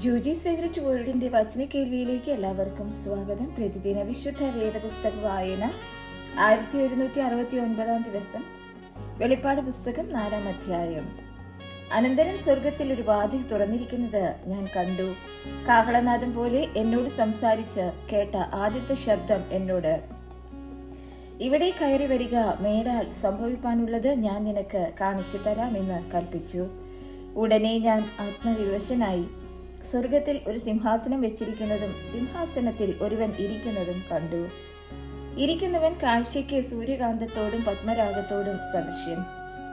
Juji secret വേൾഡിന്റെ വചന കേൾവിയിലേക്ക് എല്ലാവർക്കും സ്വാഗതം. പ്രതിദിന വിശുദ്ധ വേദപുസ്തക വായന 1769 ദിവസം. വെളിപ്പാട് പുസ്തകം 4-ാം അധ്യായം. അനന്തരം സ്വർഗത്തിൽ ഒരു വാതിൽ തുറന്നിരിക്കുന്നത് ഞാൻ കണ്ടു. കാഹളനാദം പോലെ എന്നോട് സംസാരിച്ച് കേട്ട ആദ്യത്തെ ശബ്ദം എന്നോട്, ഇവിടെ കയറി വരിക, മേലാൽ സംഭവിപ്പാനുള്ളത് ഞാൻ നിനക്ക് കാണിച്ചു തരാമെന്ന് കൽപ്പിച്ചു. ഉടനെ ഞാൻ ആത്മവിവശനായി. സ്വർഗത്തിൽ ഒരു സിംഹാസനം വെച്ചിരിക്കുന്നതും സിംഹാസനത്തിൽ ഒരുവൻ ഇരിക്കുന്നതും കണ്ടു. ഇരിക്കുന്നവൻ കാഴ്ചയ്ക്ക് സൂര്യകാന്തത്തോടും പത്മരാഗത്തോടും സദൃശ്യം.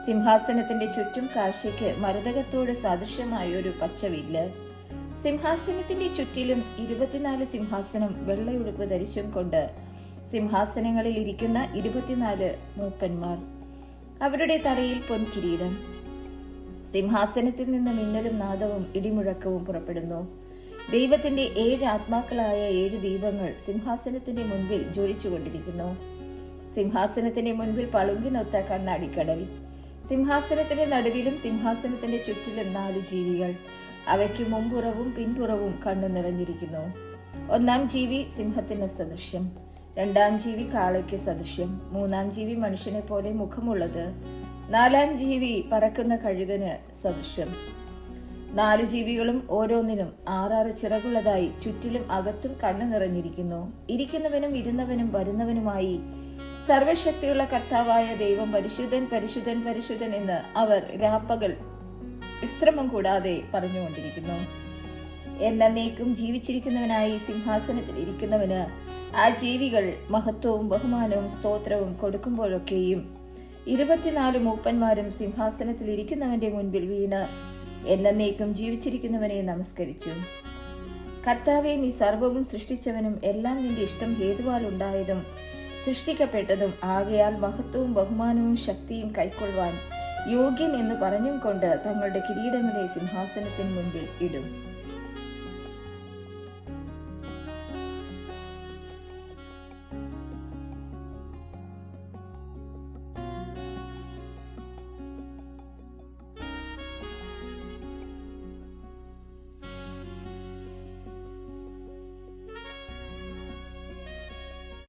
സിംഹാസനത്തിന്റെ ചുറ്റും കാഴ്ചയ്ക്ക് മരതകത്തോട് സദൃശ്യമായൊരു പച്ചവില്ല്. സിംഹാസനത്തിന്റെ ചുറ്റിലും 24 സിംഹാസനം വെള്ളയുടുപ്പ് ധരിച്ചും കൊണ്ട് സിംഹാസനങ്ങളിൽ ഇരിക്കുന്ന 24 മൂപ്പന്മാർ. അവരുടെ തലയിൽ പൊൻകിരീടം. സിംഹാസനത്തിൽ നിന്ന് മിന്നലും നാദവും ഇടിമുഴക്കവും പുറപ്പെടുന്നു. ദൈവത്തിന്റെ 7 ആത്മാക്കളായ 7 ദീപങ്ങൾ സിംഹാസനത്തിന്റെ മുൻപിൽ ജ്വലിച്ചുകൊണ്ടിരിക്കുന്നു. സിംഹാസനത്തിന്റെ മുൻപിൽ പളുങ്കിനൊത്ത കണ്ണാടിക്കടൽ. സിംഹാസനത്തിന്റെ നടുവിലും സിംഹാസനത്തിന്റെ ചുറ്റിലും 4 ജീവികൾ. അവയ്ക്ക് മുമ്പുറവും പിൻപുറവും കണ്ണു നിറഞ്ഞിരിക്കുന്നു. 1-ാം ജീവി സിംഹത്തിന് സദൃശ്യം, 2-ാം ജീവി കാളയ്ക്ക് സദൃശ്യം, 3-ാം ജീവി മനുഷ്യനെ പോലെ മുഖമുള്ളത്, 4-ാം ജീവി പറക്കുന്ന കഴുകന് സദൃശ്യം. 4 ജീവികളും ഓരോന്നിനും 6 ചിറകുള്ളതായി ചുറ്റിലും അകത്തും കണ്ണു നിറഞ്ഞിരിക്കുന്നു. ഇരിക്കുന്നവനും ഇരുന്നവനും വരുന്നവനുമായി സർവശക്തിയുള്ള കർത്താവായ ദൈവം പരിശുദ്ധൻ പരിശുദ്ധൻ പരിശുദ്ധൻ എന്ന് അവർ രാപ്പകൽ വിശ്രമം കൂടാതെ പറഞ്ഞുകൊണ്ടിരിക്കുന്നു. എന്നേക്കും ജീവിച്ചിരിക്കുന്നവനായി സിംഹാസനത്തിൽ ഇരിക്കുന്നവന് ആ ജീവികൾ മഹത്വവും ബഹുമാനവും സ്തോത്രവും കൊടുക്കുമ്പോഴൊക്കെയും 24 മൂപ്പന്മാരും സിംഹാസനത്തിൽ ഇരിക്കുന്നവന്റെ മുൻപിൽ വീണ് എന്നേക്കും ജീവിച്ചിരിക്കുന്നവനെ നമസ്കരിച്ചു. കർത്താവെ, നീ സർവവും സൃഷ്ടിച്ചവനും എല്ലാം നിന്റെ ഇഷ്ടം ഹേതുവാൽ ഉണ്ടായതും സൃഷ്ടിക്കപ്പെട്ടതും ആകയാൽ മഹത്വവും ബഹുമാനവും ശക്തിയും കൈക്കൊള്ളുവാൻ യോഗ്യൻ എന്ന് പറഞ്ഞും കൊണ്ട് തങ്ങളുടെ കിരീടങ്ങളെ സിംഹാസനത്തിന് മുൻപിൽ ഇടും.